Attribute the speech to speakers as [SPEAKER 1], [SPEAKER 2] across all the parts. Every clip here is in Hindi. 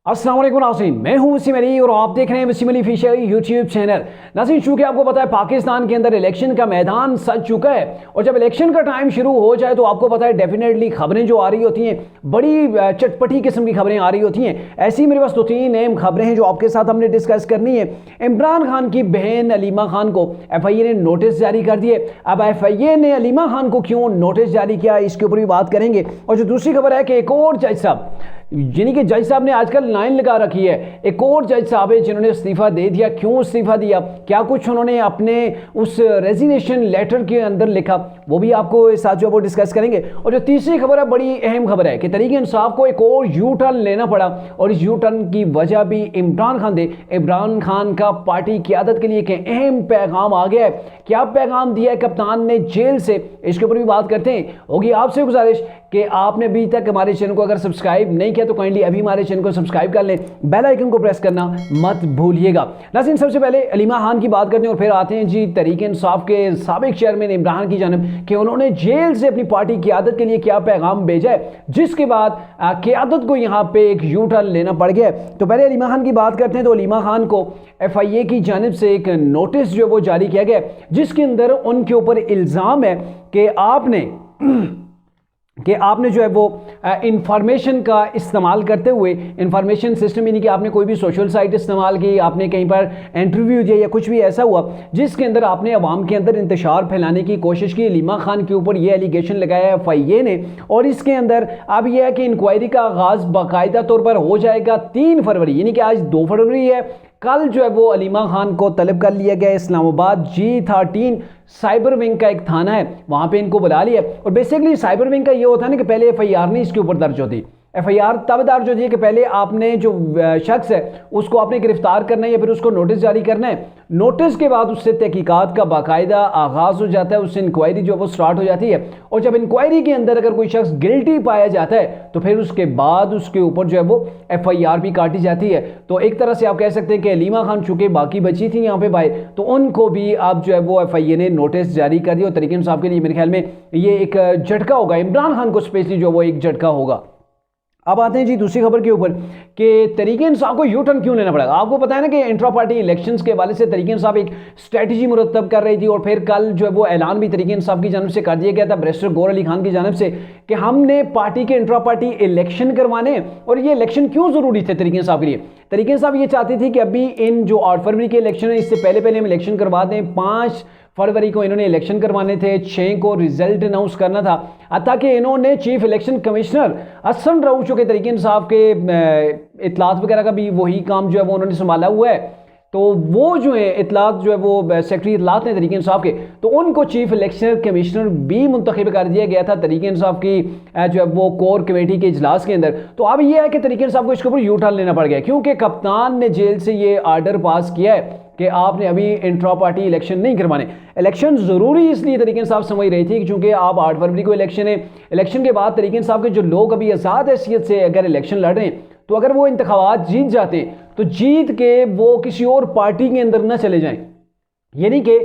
[SPEAKER 1] अस्सलाम वालेकुम नाज़रीन, मैं हूं वसीम अली और आप देख रहे हैं Wasim Ali official YouTube channel. नाज़रीन, चूँकि आपको पता है पाकिस्तान के अंदर इलेक्शन का मैदान सज चुका है और जब इलेक्शन का टाइम शुरू हो जाए तो आपको पता है डेफिनेटली खबरें जो आ रही होती हैं बड़ी चटपटी किस्म की खबरें आ रही होती हैं। ऐसी मेरे पास 2-3 अहम खबरें हैं जो आपके साथ हमने डिस्कस करनी है। इमरान खान की बहन अलीमा खान को FIA ने नोटिस जारी कर दिए। अब FIA ने अलीमा खान को क्यों नोटिस जारी किया, इसके ऊपर भी बात करेंगे। और जो दूसरी खबर है कि एक और जज साहब, यानी कि जज साहब ने आजकल लाइन लगा रखी है, एक और जज साहब है जिन्होंने इस्तीफा दे दिया। क्यों इस्तीफा दिया, क्या कुछ उन्होंने अपने उस रेजिग्नेशन लेटर के अंदर लिखा, वो भी आपको साथ जो वो डिस्कस करेंगे। और जो तीसरी खबर है, बड़ी अहम खबर है कि तहरीक इंसाफ को एक और यू टर्न लेना पड़ा और इस यू टर्न की वजह भी इमरान खान दे। इमरान खान का पार्टी क़यादत के लिए एक अहम पैगाम आ गया है। क्या पैगाम दिया है कप्तान ने जेल से, इसके ऊपर भी बात करते हैं। होगी आपसे गुजारिश कि आपने अभी तक हमारे चैनल को अगर सब्सक्राइब नहीं किया तो काइंडली अभी हमारे चैनल को सब्सक्राइब कर लें, बेल आइकन को प्रेस करना मत भूलिएगा। नाज़रीन, सबसे पहले अलीमा खान की बात करते हैं और फिर आते हैं जी तहरीक इंसाफ के साबिक चेयरमैन इमरान की जानब कि उन्होंने जेल से अपनी पार्टी क़यादत के लिए क्या पैगाम भेजा है, जिसके बाद क़यादत को यहाँ पे एक यू टर्न लेना पड़ गया। तो पहले अलीमा खान की बात करते हैं। तो अलीमा खान को FIA की जानब से एक नोटिस जो वो जारी किया गया, जिसके अंदर उनके ऊपर इल्ज़ाम है कि आपने जो है वो इंफॉर्मेशन का इस्तेमाल करते हुए, इंफॉर्मेशन सिस्टम यानी कि आपने कोई भी सोशल साइट इस्तेमाल की, आपने कहीं पर इंटरव्यू दिया या कुछ भी ऐसा हुआ जिसके अंदर आपने अवाम के अंदर इंतशार फैलाने की कोशिश की। अलीमा खान के ऊपर ये एलिगेशन लगाया है FIA ने। और इसके अंदर अब यह है कि इंक्वायरी का आगाज़ बाकायदा तौर पर हो जाएगा 3 फरवरी, यानी कि आज 2 फरवरी है। कल जो है वो अलीमा खान को तलब कर लिया गया। इस्लामाबाद G13 साइबर विंग का एक थाना है, वहाँ पे इनको बुला लिया। और बेसिकली साइबर विंग का ये होता है ना कि पहले FIR नहीं इसके ऊपर दर्ज होती। FIR तब दर्ज होती है कि पहले आपने जो शख्स है उसको आपने गिरफ्तार करना है या फिर उसको नोटिस जारी करना है। नोटिस के बाद उससे तहकीकात का बाकायदा आगाज़ हो जाता है, उससे इंक्वायरी जो वो स्टार्ट हो जाती है। और जब इंक्वायरी के अंदर अगर कोई शख्स गिल्टी पाया जाता है तो फिर उसके बाद उसके ऊपर जो है वो FIR भी काटी जाती है। तो एक तरह से आप कह सकते हैं कि अलीमा खान चूँकि बाकी बची थी यहाँ पे भाई, तो उनको भी अब जो है वो FIA ने नोटिस जारी कर दिया। और तहरीक इंसाफ के लिए मेरे ख्याल में ये एक झटका होगा, इमरान खान को स्पेशली जो वो एक झटका होगा। अब आते हैं जी दूसरी खबर के ऊपर कि तहरीक इंसाफ को यू टर्न क्यों लेना पड़ेगा। आपको पता है ना कि इंट्रा पार्टी इलेक्शंस के हवाले से तहरीक इंसाफ एक स्ट्रेटजी मुरतब कर रही थी और फिर कल जो है वो ऐलान भी तहरीक इंसाफ की जानब से कर दिया गया था, बैरिस्टर गौहर अली खान की जानब से, कि हमने पार्टी के इंट्रा पार्टी इलेक्शन करवाने। और ये इलेक्शन क्यों ज़रूरी थे तहरीक इंसाफ के लिए। तहरीक इंसाफ ये चाहती थी कि अभी इन जो 8 फरवरी के इलेक्शन है इससे पहले हम इलेक्शन करवा दें। 5 फरवरी को इन्होंने इलेक्शन करवाने थे, 6 को रिजल्ट अनाउंस करना था। ताकि इन्होंने chief election commissioner Hassan Rauf के तहरीक इंसाफ के इतलात वगैरह का भी वही काम जो है वो उन्होंने संभाला हुआ है, तो वो जो है इतलात जो है वो सेक्रेटरी इतलात ने तहरीक इंसाफ के, तो उनको चीफ इलेक्शन कमिश्नर भी मुंतखब कर दिया गया था तहरीक इंसाफ की जो है वो कोर कमेटी के इजलास के अंदर। तो अब ये है कि तहरीक इंसाफ को इसके ऊपर यू टर्न लेना पड़ गया, क्योंकि कप्तान ने जेल से ये आर्डर पास किया है कि आपने अभी इंट्रा पार्टी इलेक्शन नहीं करवाने। इलेक्शन ज़रूरी इसलिए तहरीक इंसाफ समझ रही थी क्योंकि आप 8 फरवरी को इलेक्शन है, इलेक्शन के बाद तहरीक इंसाफ के जो लोग अभी आज़ाद हैसियत से अगर इलेक्शन लड़ रहे हैं तो अगर वो इंतखाबात जीत जाते हैं तो जीत के वो किसी और पार्टी के अंदर ना चले जाएं। यानी कि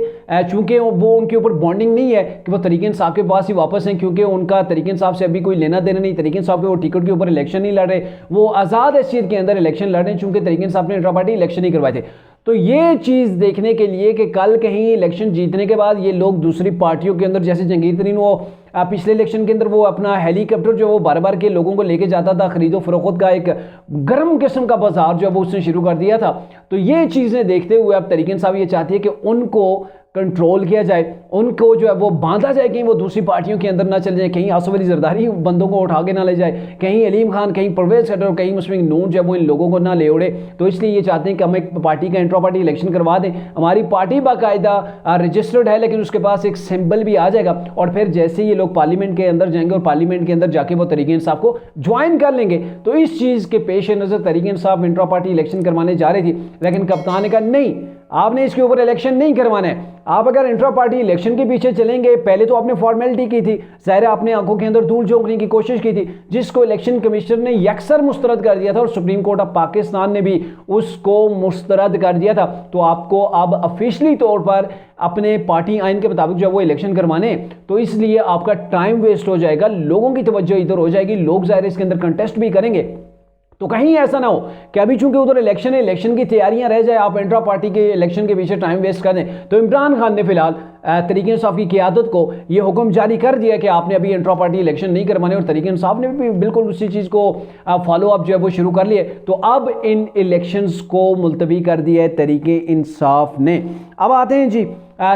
[SPEAKER 1] चूंकि वो उनके ऊपर बॉन्डिंग नहीं है कि वो तहरीक इंसाफ के पास ही वापस हैं, क्योंकि उनका तहरीक इंसाफ से अभी कोई लेना देना नहीं। तहरीक इंसाफ के वो टिकट के ऊपर इलेक्शन नहीं लड़ रहे, वो आज़ाद हैसियत के अंदर इलेक्शन लड़ रहे हैं, चूंकि तहरीक इंसाफ ने इंट्रा पार्टी इलेक्शन नहीं करवाए थे। तो ये चीज़ देखने के लिए कि कल कहीं इलेक्शन जीतने के बाद ये लोग दूसरी पार्टियों के अंदर, जैसे जंगीर तरीन वो पिछले इलेक्शन के अंदर वो अपना हेलीकॉप्टर जो वो बार के लोगों को लेके जाता था, खरीदो फरोख्त का एक गर्म किस्म का बाजार जो है वो उसने शुरू कर दिया था। तो ये चीज़ें देखते हुए अब तहरीक इंसाफ ये चाहती है कि उनको कंट्रोल किया जाए, उनको जो है वो बांधा जाए, कहीं वो दूसरी पार्टियों के अंदर ना चले जाए, कहीं आसफ अली जरदारी बंदों को उठा के ना ले जाए, कहीं अलीम खान, कहीं परवेज खट्टर, कहीं मुस्लिम नून जो है वो इन लोगों को ना ले उड़े। तो इसलिए ये चाहते हैं कि हम एक पार्टी का इंट्रा पार्टी इलेक्शन करवा दें। हमारी पार्टी बाकायदा रजिस्टर्ड है, लेकिन उसके पास एक सिंबल भी आ जाएगा और फिर जैसे ये लोग पार्लियामेंट के अंदर जाएंगे और पार्लियामेंट के अंदर जाके वो तहरीक इंसाफ को ज्वाइन कर लेंगे। तो इस चीज़ के पेश नज़र Tehreek Insaf intra party election करवाने जा रही थी, लेकिन कप्तान ने कहा नहीं, आपने इसके ऊपर इलेक्शन नहीं करवाना है। आप अगर इंट्रा पार्टी इलेक्शन के पीछे चलेंगे, पहले तो आपने फॉर्मेलिटी की थी, ज़ाहिर आपने आंखों के अंदर धूल झोंकने की कोशिश की थी, जिसको इलेक्शन कमिश्नर ने यकसर मुस्तरद कर दिया था और सुप्रीम कोर्ट ऑफ पाकिस्तान ने भी उसको मुस्तरद कर दिया था। तो आपको अब ऑफिशियली तौर पर अपने पार्टी आइन के मुताबिक जो है वो इलेक्शन करवाने, तो इसलिए आपका टाइम वेस्ट हो जाएगा, लोगों की तवज्जो इधर हो जाएगी, लोग ज़ाहिर इसके अंदर कंटेस्ट भी करेंगे। तो कहीं ऐसा ना हो कि अभी चूंकि उधर इलेक्शन है, इलेक्शन की तैयारियां रह जाए, आप इंट्रा पार्टी के इलेक्शन के पीछे टाइम वेस्ट कर दें। तो इमरान खान ने फिलहाल तहरीक इंसाफ की क़यादत को ये हुक्म जारी कर दिया कि आपने अभी इंट्रा पार्टी इलेक्शन नहीं करवाने, और तहरीक इंसाफ ने भी बिल्कुल उसी चीज़ को फॉलो अप जो है वो शुरू कर लिए। तो अब इन इलेक्शंस को मुलतवी कर दिया है तहरीक इंसाफ ने। अब आते हैं जी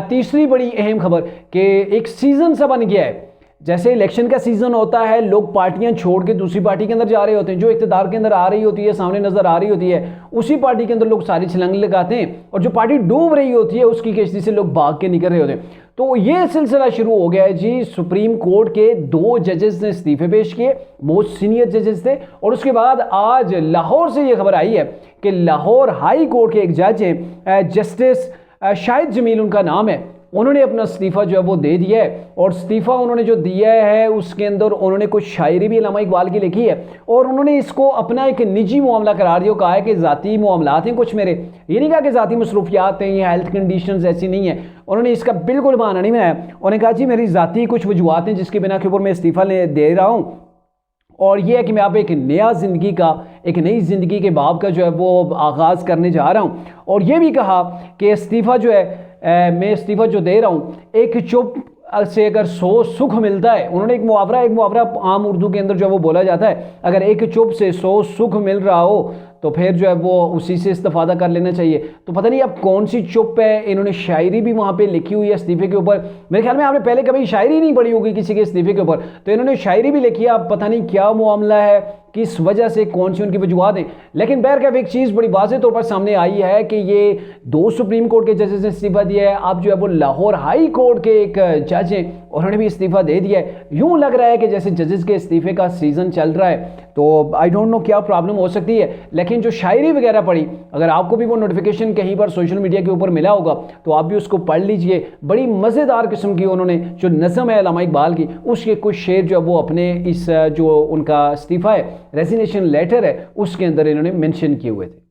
[SPEAKER 1] तीसरी बड़ी अहम खबर कि एक सीज़न सा बन गया है। जैसे इलेक्शन का सीजन होता है, लोग पार्टियां छोड़ के दूसरी पार्टी के अंदर जा रहे होते हैं, जो इक़्तिदार के अंदर आ रही होती है, सामने नजर आ रही होती है, उसी पार्टी के अंदर लोग सारी छलांग लगाते हैं, और जो पार्टी डूब रही होती है उसकी किश्ती से लोग भाग के निकल रहे होते हैं। तो ये सिलसिला शुरू हो गया है जी। सुप्रीम कोर्ट के 2 जजेस ने इस्तीफे पेश किए, मोस्ट सीनियर जजेस थे, और उसके बाद आज लाहौर से ये खबर आई है कि लाहौर हाई कोर्ट के एक जज हैं, जस्टिस शाहिद जमील उनका नाम है, उन्होंने अपना इस्तीफ़ा जो है वो दे दिया है। और इस्तीफ़ा उन्होंने जो दिया है उसके अंदर उन्होंने कुछ शायरी भी अल्लामा इकबाल की लिखी है, और उन्होंने इसको अपना एक निजी मामला करार दिया। कहा है कि ज़ाती मामलात हैं कुछ मेरे, ये नहीं कहा कि ज़ाती मसरूफियात हैं या हेल्थ कंडीशंस ऐसी नहीं है, उन्होंने इसका बिल्कुल बहाना नहीं बनाया। उन्होंने कहा जी मेरी ज़ाती कुछ वजूहत हैं जिसकी बिना के ऊपर मैं इस्तीफ़ा दे रहा हूँ, और ये है कि मैं आप एक नया ज़िंदगी का, एक नई ज़िंदगी के बाब का जो है वो आगाज़ करने जा रहा हूँ। और ये भी कहा कि इस्तीफ़ा जो है मैं इस्तीफ़ा जो दे रहा हूँ, एक चुप से अगर 100 सुख मिलता है, उन्होंने एक मुहावरा आम उर्दू के अंदर जो है वो बोला जाता है, अगर एक चुप से 100 सुख मिल रहा हो तो फिर जो है वो उसी से इस्तेफादा कर लेना चाहिए। तो पता नहीं अब कौन सी चुप है। इन्होंने शायरी भी वहाँ पे लिखी हुई है इस्तीफे के ऊपर, मेरे ख्याल में आपने पहले कभी शायरी नहीं पढ़ी होगी किसी के इस्तीफे के ऊपर, तो इन्होंने शायरी भी लिखी है। अब पता नहीं क्या मामला है, किस वजह से, कौन सी उनकी वजूहत हैं, लेकिन बहरकैफ एक चीज़ बड़ी वाज़ेह तौर पर सामने आई है कि ये 2 सुप्रीम कोर्ट के जजेस ने इस्तीफा दिया है। अब जो है वो लाहौर हाई कोर्ट के एक जज हैं, उन्होंने भी इस्तीफा दे दिया है। यूँ लग रहा है कि जैसे जजेस के इस्तीफे का सीज़न चल रहा है, तो आई डोंट नो क्या प्रॉब्लम हो सकती है। लेकिन जो शायरी वगैरह पढ़ी, अगर आपको भी वो नोटिफिकेशन कहीं पर सोशल मीडिया के ऊपर मिला होगा तो आप भी उसको पढ़ लीजिए। बड़ी मज़ेदार किस्म की उन्होंने जो नज़म है अल्लामा इकबाल की, उसके कुछ शेर जो है वो अपने इस जो उनका इस्तीफ़ा है, रेजिग्नेशन लेटर है, उसके अंदर इन्होंने मेंशन किए हुए थे।